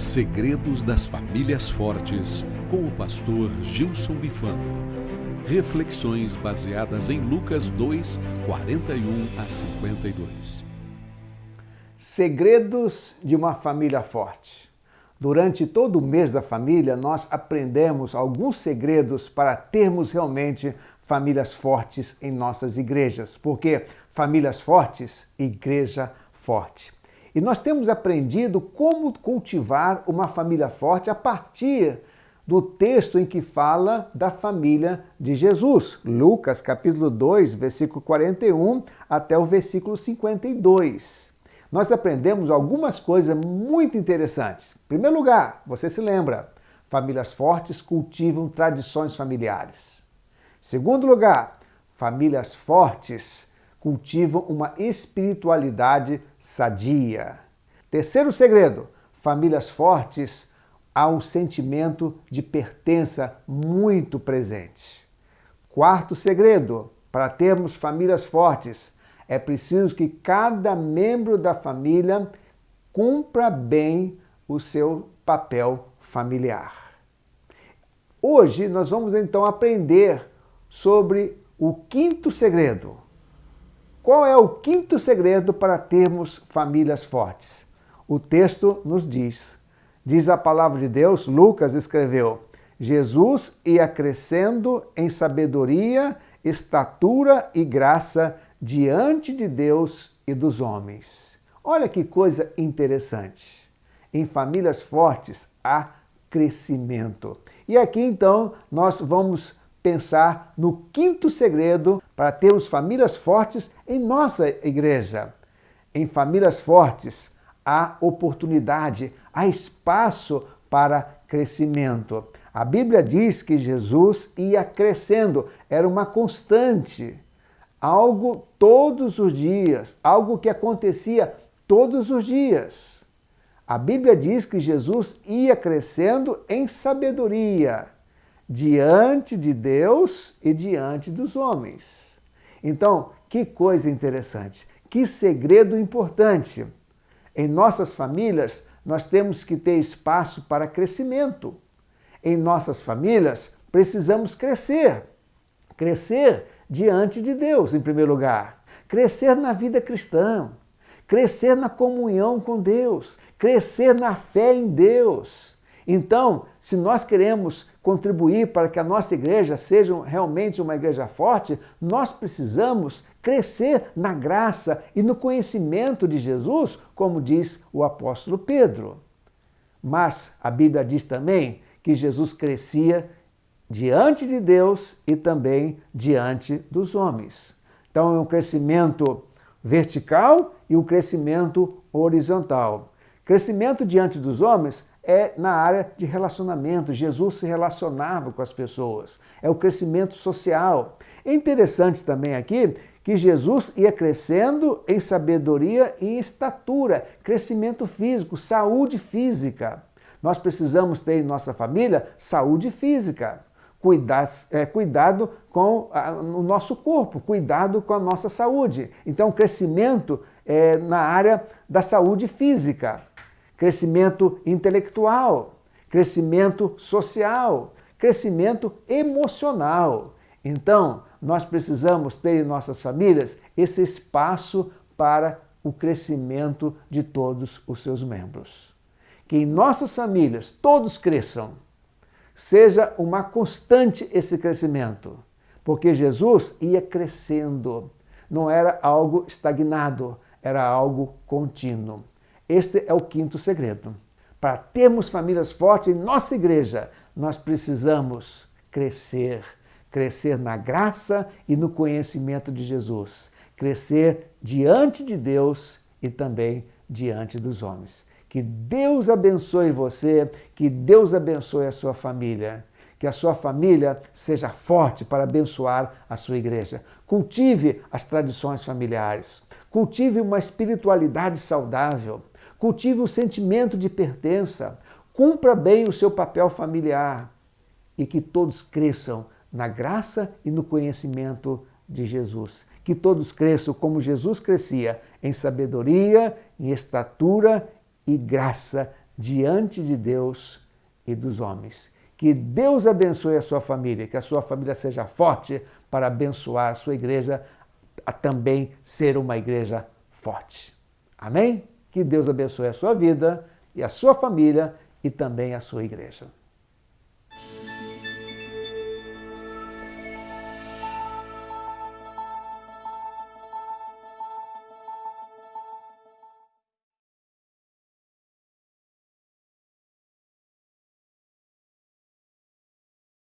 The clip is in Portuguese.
Segredos das Famílias Fortes, com o pastor Gilson Bifano. Reflexões baseadas em Lucas 2, 41 a 52. Segredos de uma família forte. Durante todo o mês da família, nós aprendemos alguns segredos para termos realmente famílias fortes em nossas igrejas. Porque famílias fortes, igreja forte. E nós temos aprendido como cultivar uma família forte a partir do texto em que fala da família de Jesus. Lucas, capítulo 2, versículo 41 até o versículo 52. Nós aprendemos algumas coisas muito interessantes. Em primeiro lugar, você se lembra, famílias fortes cultivam tradições familiares. Em segundo lugar, famílias fortes cultivam uma espiritualidade sadia. Terceiro segredo, famílias fortes há um sentimento de pertença muito presente. Quarto segredo, para termos famílias fortes, é preciso que cada membro da família cumpra bem o seu papel familiar. Hoje nós vamos então aprender sobre o quinto segredo. Qual é o quinto segredo para termos famílias fortes? O texto nos diz a palavra de Deus, Lucas escreveu: Jesus ia crescendo em sabedoria, estatura e graça diante de Deus e dos homens. Olha que coisa interessante. Em famílias fortes há crescimento. E aqui então nós vamos pensar no quinto segredo para termos famílias fortes em nossa igreja. Em famílias fortes há oportunidade, há espaço para crescimento. A Bíblia diz que Jesus ia crescendo, era uma constante, algo todos os dias, algo que acontecia todos os dias. A Bíblia diz que Jesus ia crescendo em sabedoria, diante de Deus e diante dos homens. Então, que coisa interessante, que segredo importante. Em nossas famílias, nós temos que ter espaço para crescimento. Em nossas famílias, precisamos crescer. Crescer diante de Deus, em primeiro lugar. Crescer na vida cristã. Crescer na comunhão com Deus. Crescer na fé em Deus. Então, se nós queremos contribuir para que a nossa igreja seja realmente uma igreja forte, nós precisamos crescer na graça e no conhecimento de Jesus, como diz o apóstolo Pedro. Mas a Bíblia diz também que Jesus crescia diante de Deus e também diante dos homens. Então é um crescimento vertical e um crescimento horizontal. Crescimento diante dos homens é na área de relacionamento. Jesus se relacionava com as pessoas. É o crescimento social. É interessante também aqui que Jesus ia crescendo em sabedoria e em estatura, crescimento físico, saúde física. Nós precisamos ter em nossa família saúde física. Cuidado com o nosso corpo, cuidado com a nossa saúde. Então, crescimento é na área da saúde física. Crescimento intelectual, crescimento social, crescimento emocional. Então, nós precisamos ter em nossas famílias esse espaço para o crescimento de todos os seus membros. Que em nossas famílias todos cresçam, seja uma constante esse crescimento, porque Jesus ia crescendo, não era algo estagnado, era algo contínuo. Este é o quinto segredo. Para termos famílias fortes em nossa igreja, nós precisamos crescer. Crescer na graça e no conhecimento de Jesus. Crescer diante de Deus e também diante dos homens. Que Deus abençoe você, que Deus abençoe a sua família. Que a sua família seja forte para abençoar a sua igreja. Cultive as tradições familiares. Cultive uma espiritualidade saudável. Cultive o sentimento de pertença, cumpra bem o seu papel familiar e que todos cresçam na graça e no conhecimento de Jesus. Que todos cresçam como Jesus crescia, em sabedoria, em estatura e graça diante de Deus e dos homens. Que Deus abençoe a sua família, que a sua família seja forte para abençoar a sua igreja a também ser uma igreja forte. Amém? Que Deus abençoe a sua vida e a sua família e também a sua igreja.